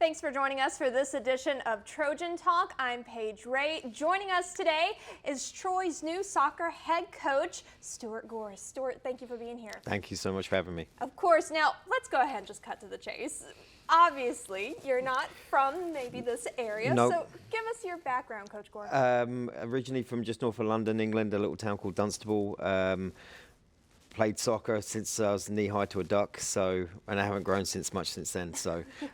Thanks for joining us for this edition of Trojan Talk. I'm Paige Ray. Joining us today is Troy's new soccer head coach, Stuart Gore. Stuart, thank you for being here. Thank you so much for having me. Of course. Now, let's go ahead and just cut to the chase. Obviously, you're not from maybe this area, Nope. so give us your background, Coach Gore. Originally from just north of London, England, a little town called Dunstable. Played soccer since I was knee high to a duck, and I haven't grown much since then.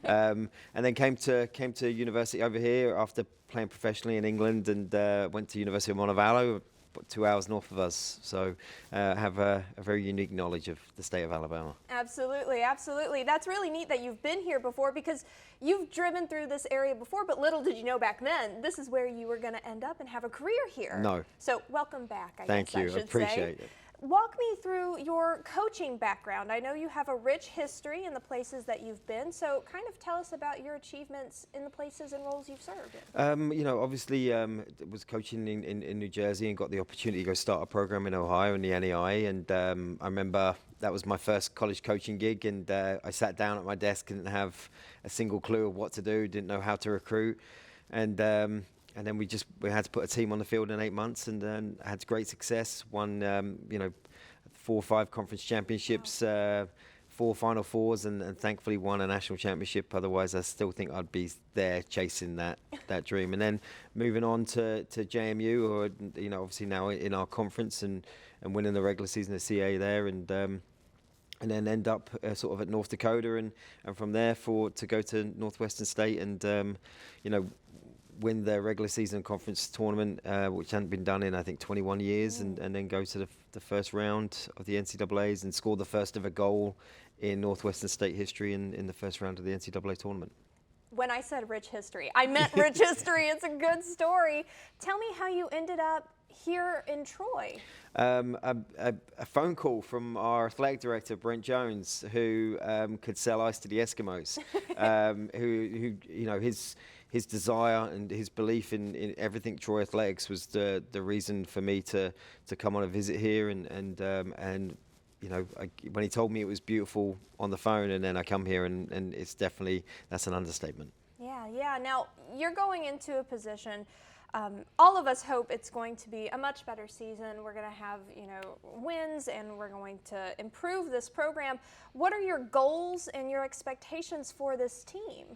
And then came to university over here after playing professionally in England, and went to University of Montevallo, 2 hours north of us. So have a very unique knowledge of the state of Alabama. Absolutely, absolutely. That's really neat that you've been here before, because you've driven through this area before, but little did you know back then this is where you were going to end up and have a career here. No. So welcome back, I Thank guess you. I should Appreciate say. it. Walk me through your coaching background. I know you have a rich history in the places that you've been, so kind of tell us about your achievements in the places and roles you've served in. Obviously was coaching in New Jersey and got the opportunity to go start a program in Ohio in the NEI, and I remember that was my first college coaching gig, and I sat down at my desk and didn't have a single clue of what to do, didn't know how to recruit, and then we had to put a team on the field in 8 months, and then had great success. Won 4 or 5 conference championships, 4 Final Fours, and thankfully won a national championship. Otherwise, I still think I'd be there chasing that dream. And then moving on to JMU, or obviously now in our conference, and winning the regular season of CA there, and then end up sort of at North Dakota, and from there to go to Northwestern State, and win the regular season conference tournament, which hadn't been done in I think 21 years, and then go to the first round of the NCAAs and score the first ever goal in Northwestern State history in the first round of the NCAA tournament. When I said rich history, I meant rich history. It's a good story. Tell me how you ended up here in Troy. A phone call from our athletic director, Brent Jones, who could sell ice to the Eskimos, who his desire and his belief in everything Troy athletics was the reason for me to come on a visit here, and when he told me it was beautiful on the phone, and then I come here, and it's definitely, that's an understatement. Yeah. Now you're going into a position. All of us hope it's going to be a much better season. We're going to have, wins, and we're going to improve this program. What are your goals and your expectations for this team?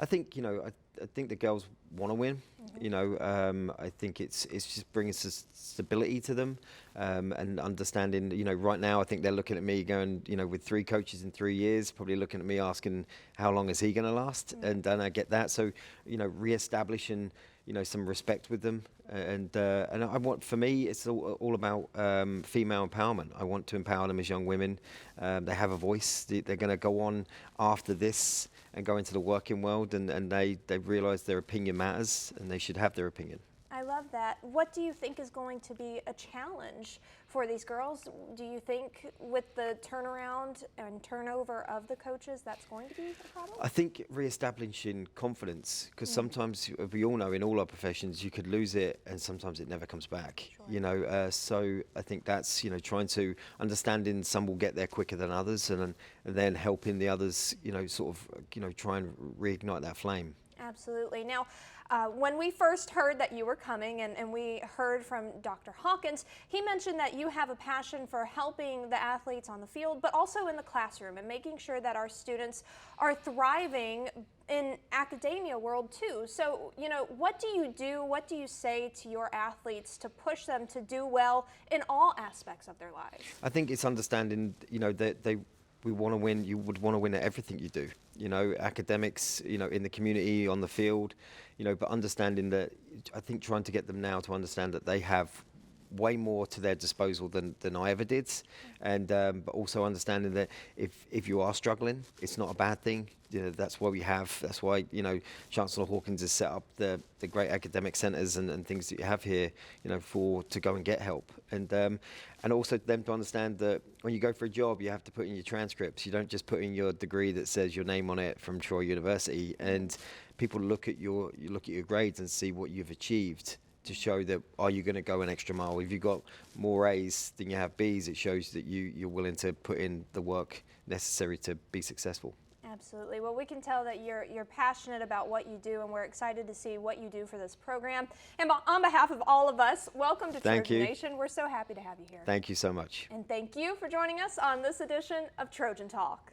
I think, I think the girls want to win. I think it's just bringing stability to them, and understanding, right now I think they're looking at me going, with 3 coaches in 3 years, probably looking at me asking, how long is he going to last? And I get that. So, re-establishing, some respect with them, and I want, for me, it's all about female empowerment. I want to empower them as young women. They have a voice. They're going to go on after this and go into the working world, and they realise their opinion matters, and they should have their opinion. I love that. What do you think is going to be a challenge for these girls? Do you think with the turnaround and turnover of the coaches, that's going to be a problem? I think re-establishing confidence, because sometimes, we all know in all our professions, you could lose it and sometimes it never comes back. Sure. So I think that's, trying to understanding some will get there quicker than others, and then helping the others, try and reignite that flame. Absolutely. Now, when we first heard that you were coming, and we heard from Dr. Hawkins, he mentioned that you have a passion for helping the athletes on the field, but also in the classroom, and making sure that our students are thriving in academia world too. So, what do you do? What do you say to your athletes to push them to do well in all aspects of their lives? I think it's understanding, that we want to win. You would want to win at everything you do. Academics, in the community, on the field, but understanding that, I think trying to get them now to understand that they have way more to their disposal than I ever did, and but also understanding that if you are struggling, it's not a bad thing. That's why that's why Chancellor Hawkins has set up the great academic centres and things that you have here, to go and get help, and also them to understand that when you go for a job, you have to put in your transcripts. You don't just put in your degree that says your name on it from Troy University, and people look at your grades and see what you've achieved, to show that, are you going to go an extra mile? If you've got more A's than you have B's, it shows that you're willing to put in the work necessary to be successful. Absolutely. Well, we can tell that you're passionate about what you do, and we're excited to see what you do for this program. And on behalf of all of us, welcome to Thank Trojan you. Nation. We're so happy to have you here. Thank you so much. And thank you for joining us on this edition of Trojan Talk.